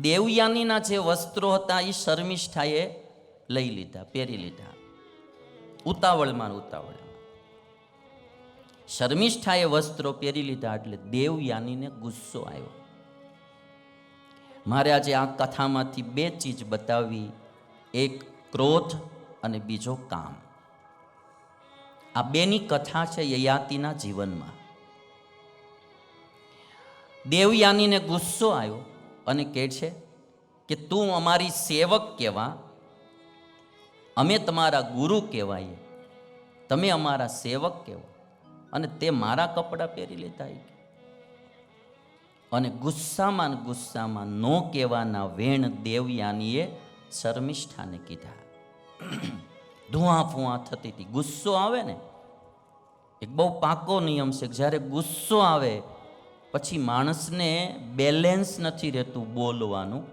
દેવયાનીના જે વસ્ત્રો હતા એ શર્મિષ્ઠાએ લઈ લીધા, પહેરી લીધા, ઉતાવળમાં. શર્મિષ્ઠાએ વસ્ત્રો પહેરી લીધા એટલે દેવયાનીને ગુસ્સો આવ્યો. મારે આજે આ કથામાંથી બે ચીજ બતાવવી, એક ક્રોધ અને બીજો કામ. આ બેની કથા છે યયાતિના જીવનમાં. દેવયાનીને ગુસ્સો આવ્યો અને કહે છે કે તું અમારી સેવક કહેવા, અમે તમારા ગુરુ કહેવાય, તમે અમારા સેવક કહેવો, અને તે મારા કપડાં પહેરી લેતા. અને ગુસ્સામાં નો કહેવાના વેણ દેવયાનીએ શર્મિષ્ઠાને કીધા. ધુઆ ફુઆ થતી હતી. ગુસ્સો આવે ને, એક બહુ પાકો નિયમ છે, જ્યારે ગુસ્સો આવે પછી માણસને બેલેન્સ નથી રહેતું બોલવાનું.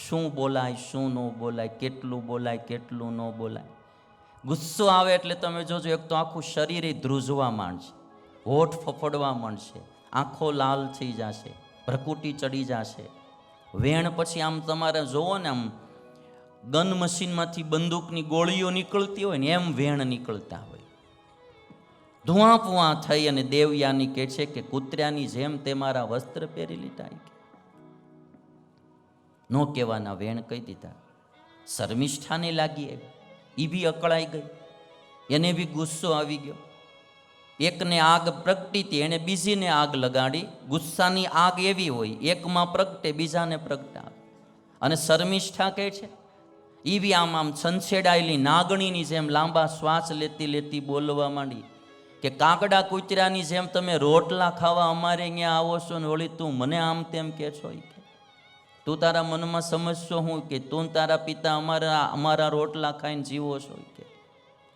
શું બોલાય, શું ન બોલાય, કેટલું બોલાય, કેટલું ન બોલાય. ગુસ્સો આવે એટલે તમે જોજો, એક તો આખું શરીર ધ્રુજવા માંડશે, હોઠ ફફડવા માંડશે, આંખો લાલ થઈ જશે, ભ્રકુટી ચડી જશે. વેણ પછી આમ તમારે જોવો ને, આમ ગન મશીનમાંથી બંદૂકની ગોળીઓ નીકળતી હોય ને એમ વેણ નીકળતા હોય. ધુઆ પુઆ થઈ અને દેવયાની કહે છે કે કૂતરાની જેમ તે મારા વસ્ત્ર પહેરી લીધા. નો કહેવાના વેણ કહી દીધા. શર્મિષ્ઠાને લાગી આવી, એ બી અકળાઈ ગઈ, એને બી ગુસ્સો આવી ગયો. એકને આગ પ્રગટી હતી, એને બીજીને આગ લગાડી. ગુસ્સાની આગ એવી હોય, એકમાં પ્રગટે બીજાને પ્રગટાવે. અને શર્મિષ્ઠા કહે છે, એ બી આમ છંછેડાયેલી નાગણીની જેમ લાંબા શ્વાસ લેતી બોલવા માંડી કે કાગડા કૂતરાની જેમ તમે રોટલા ખાવા અમારે અહીંયા આવો છો ને વળી તું મને આમ તેમ કહે છો. તું તારા મનમાં સમજશો હું કે તું તારા પિતા અમારા રોટલા ખાઈને જીવો છો કે,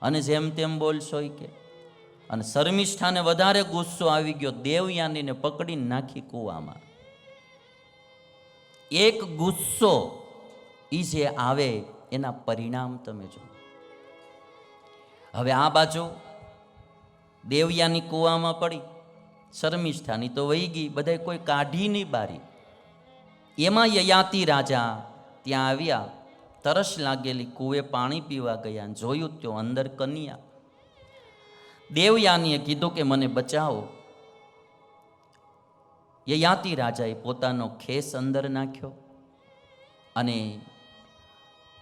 અને જેમ તેમ બોલશો કે. અને શર્મિષ્ઠાને વધારે ગુસ્સો આવી ગયો, દેવયાનીને પકડીને નાખી કૂવામાં. એક ગુસ્સો એ જે આવે એના પરિણામ તમે જો. હવે આ બાજુ દેવયાની કૂવામાં પડી, શર્મિષ્ઠાની તો વહી ગઈ, બધા કોઈ કાઢી નહીં બારી. એમાં યયાતિ રાજા ત્યાં આવ્યા, તરસ લાગેલી કૂવે પાણી પીવા ગયા, જોયું તો અંદર કન્યા. દેવયાનીએ કીધું કે મને બચાવો. યયાતિ રાજાએ પોતાનો ખેસ અંદર નાખ્યો અને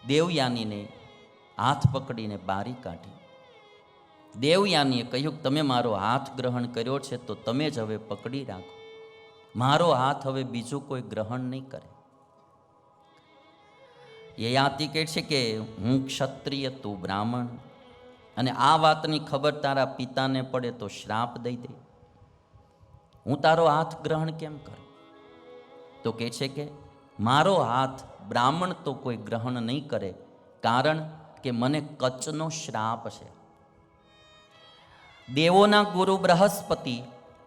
દેવયાનીને હાથ પકડીને બારી કાઢી. દેવયાનીએ કહ્યું કે તમે મારો હાથ ગ્રહણ કર્યો છે તો તમે જ હવે પકડી રાખો, મારો હાથ હવે બીજું કોઈ ગ્રહણ નહીં કરે. યયાતિ કહે છે કે હું ક્ષત્રિય, તું બ્રાહ્મણ, અને આ વાતની ખબર તારા પિતાને પડે તો શ્રાપ દઈ દે. હું તારો હાથ ગ્રહણ કેમ કરું? તો કહે છે કે મારો હાથ બ્રાહ્મણ તો કોઈ ગ્રહણ નહીં કરે, કારણ કે મને કચ્છનો શ્રાપ છે. દેવોના ગુરુ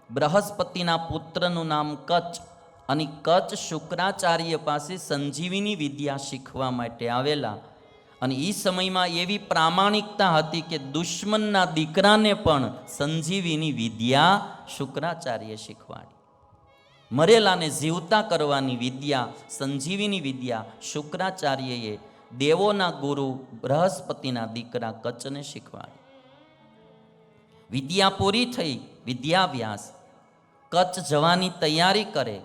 બૃહસ્પતિના પુત્રનું નામ કચ્છ, અને કચ્છ શુક્રાચાર્ય પાસે સંજીવીની વિદ્યા શીખવા માટે આવેલા. અને એ સમયમાં એવી પ્રામાણિકતા હતી કે દુશ્મનના દીકરાને પણ સંજીવીની વિદ્યા શુક્રાચાર્ય શીખવાડી. મરેલાને જીવતા કરવાની વિદ્યા, સંજીવીની વિદ્યા શુક્રાચાર્યએ દેવોના ગુરુ બૃહસ્પતિના દીકરા કચ્છને શીખવાડી. વિદ્યા પૂરી થઈ, વિદ્યાભ્યાસ, કચ્છ જવાની તૈયારી કરે.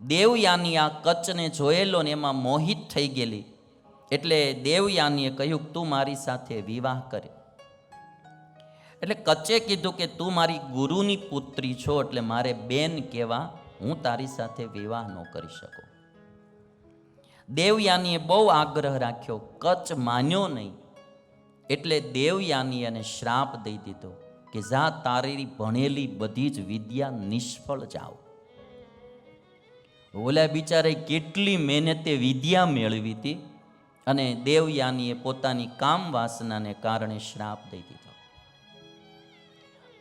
દેવયાની આ કચ્છને જોયેલો ને એમાં મોહિત થઈ ગયેલી, એટલે દેવયાનીએ કહ્યું તું મારી સાથે વિવાહ કરે. એટલે કચ્છે કીધું કે તું મારી ગુરુની પુત્રી છો, એટલે મારે બેન કહેવા, હું તારી સાથે વિવાહ ન કરી શકું. દેવયાનીએ બહુ આગ્રહ રાખ્યો, કચ્છ માન્યો નહીં. એટલે દેવયાની એને શ્રાપ દઈ દીધો કે જા તારી ભણેલી બધી જ વિદ્યા નિષ્ફળ જાઓ. ઓલા બિચારે કેટલી મહેનતે વિદ્યા મેળવી હતી, અને દેવયાનીએ પોતાની કામ વાસનાને કારણે શ્રાપ દઈ દીધો.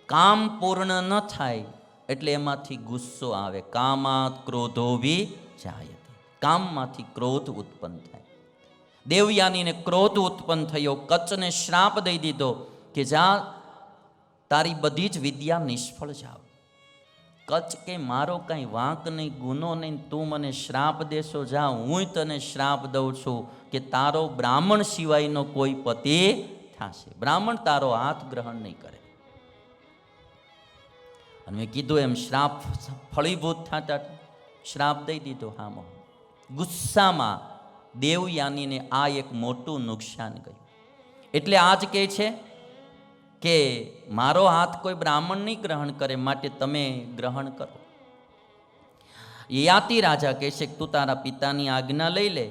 કામ પૂર્ણ ન થાય એટલે એમાંથી ગુસ્સો આવે. કામાત ક્રોધોભી જાયતે, કામમાંથી ક્રોધ ઉત્પન્ન થાય. દેવયાનીને ક્રોધ ઉત્પન્ન થયો, કચ્છને શ્રાપ દઈ દીધો કે જા તારી બધી જ વિદ્યા નિષ્ફળ જાવ. કચ્છ કે મારો કાંઈ વાંક નહીં, ગુનો નહીં, તું મને શ્રાપ દેશો, જા હું તને શ્રાપ દઉં છું કે તારો બ્રાહ્મણ સિવાયનો કોઈ પતિ થશે, બ્રાહ્મણ તારો હાથ ગ્રહણ નહીં કરે. અને મેં કીધું એમ શ્રાપ ફળીભૂત થતા શ્રાપ દઈ દીધો. હામાં ગુસ્સામાં દેવયાનીને આ એક મોટું નુકસાન ગયું. એટલે આજ કહે છે કે મારો હાથ કોઈ બ્રાહ્મણ નહીં ગ્રહણ કરે, માટે તમે ગ્રહણ કરો. યયાતિ રાજા કહે છે કે તું તારા પિતાની આજ્ઞા લઈ લે.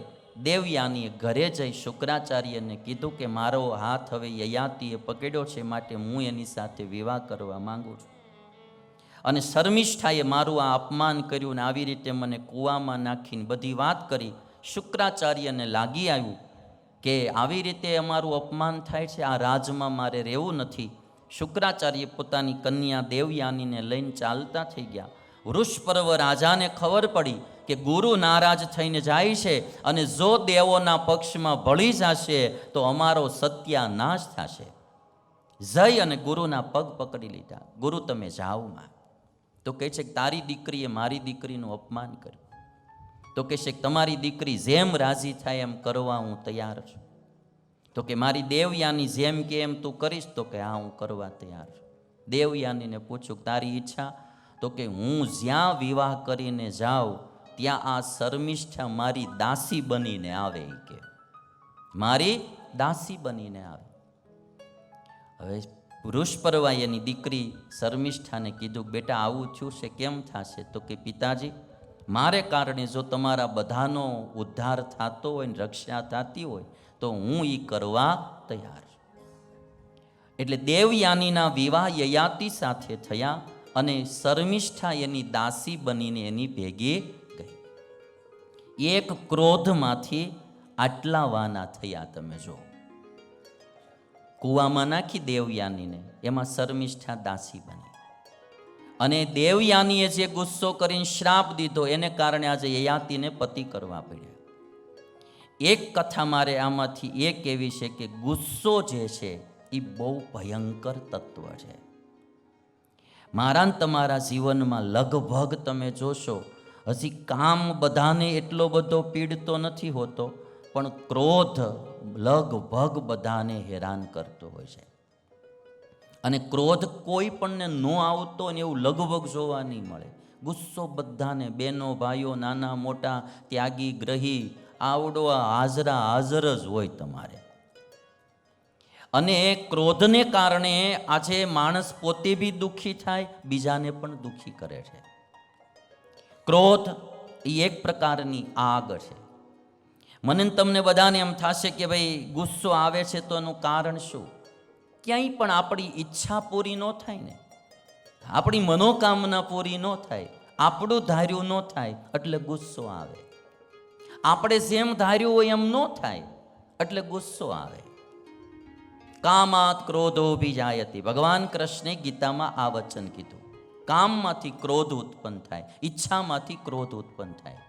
દેવયાનીએ ઘરે જઈ શુક્રાચાર્યને કીધું કે મારો હાથ હવે યયાતિએ પકડ્યો છે, માટે હું એની સાથે વિવાહ કરવા માંગુ છું. અને શર્મિષ્ઠાએ મારું આ અપમાન કર્યું ને આવી રીતે મને કૂવામાં નાખીને બધી વાત કરી. શુક્રાચાર્યને લાગી આવ્યું કે આવી રીતે અમારું અપમાન થાય છે, આ રાજમાં મારે રહેવું નથી. શુક્રાચાર્ય પોતાની કન્યા દેવયાનીને લઈને ચાલતા થઈ ગયા. વૃષપર્વ રાજાને ખબર પડી કે ગુરુ નારાજ થઈને જાય છે અને જો દેવોના પક્ષમાં ભળી જશે તો અમારો સત્યાનાશ થશે. જઈ અને ગુરુના પગ પકડી લીધા. ગુરુ તમે જાઓ માં. તો કહે છે કે તારી દીકરીએ મારી દીકરીનું અપમાન કર્યું. તો કહે છે કે તમારી દીકરી જેમ રાજી થાય એમ કરવા હું તૈયાર છું. તો કે મારી દેવયાની જેમ કે એમ તું કરીશ? તો કે હા, હું કરવા તૈયાર છું. દેવયાનીને પૂછ્યું તારી ઈચ્છા? તો કે હું જ્યાં વિવાહ કરીને જાઉં ત્યાં આ શર્મિષ્ઠા મારી દાસી બનીને આવે, કે મારી દાસી બનીને આવે. હવે વૃષપર્વાએ એની દીકરી શર્મિષ્ઠાને કીધું બેટા આવું થયું છે, કેમ થશે? તો કે પિતાજી મારે કારણે જો તમારા બધાનો ઉદ્ધાર થતો હોય ને રક્ષા થતી હોય તો હું એ કરવા તૈયાર છું. એટલે દેવયાનીના વિવાહ યયાતિ સાથે થયા અને શર્મિષ્ઠા એની દાસી બનીને એની ભેગી ગઈ. એક ક્રોધમાંથી આટલા વાના થયા. તમે જો કૂવામાં નાખી દેવયાનીને, એમાં શર્મિષ્ઠા દાસી બની. અને દેવયાનીએ જે ગુસ્સો કરીને શ્રાપ દીધો એને કારણે આજે યયાતિને પતિ કરવા પડ્યા. એક કથા મારે આમાંથી એક એવી છે કે ગુસ્સો જે છે એ બહુ ભયંકર તત્વ છે. મારા ને તમારા જીવનમાં લગભગ તમે જોશો હજી કામ બધાને એટલો બધો પીડતો નથી હોતો, પણ ક્રોધ લગભગ બધાને હેરાન કરતો હોય છે. અને ક્રોધ કોઈ પણને ન આવતો ને એવું લગભગ જોવા નહીં મળે. ગુસ્સો બધાને, બહેનો ભાઈઓ નાના મોટા ત્યાગી ગ્રહી આવડો હાજરા હાજર જ હોય તમારે. અને ક્રોધને કારણે આજે માણસ પોતે બી દુઃખી થાય, બીજાને પણ દુઃખી કરે છે. ક્રોધ એ એક પ્રકારની આગ છે. મને તમને બધાને એમ થશે કે ભાઈ ગુસ્સો આવે છે તો એનું કારણ શું? ક્યાંય પણ આપણી ઈચ્છા પૂરી ન થાય ને, આપણી મનોકામના પૂરી ન થાય, આપણું ધાર્યું ન થાય એટલે ગુસ્સો આવે. આપણે જેમ ધાર્યું હોય એમ ન થાય એટલે ગુસ્સો આવે. કામાત ક્રોધો બીજાયતી. ભગવાન કૃષ્ણે ગીતામાં આ વચન કીધું. કામમાંથી ક્રોધ ઉત્પન્ન થાય, ઈચ્છામાંથી ક્રોધ ઉત્પન્ન થાય.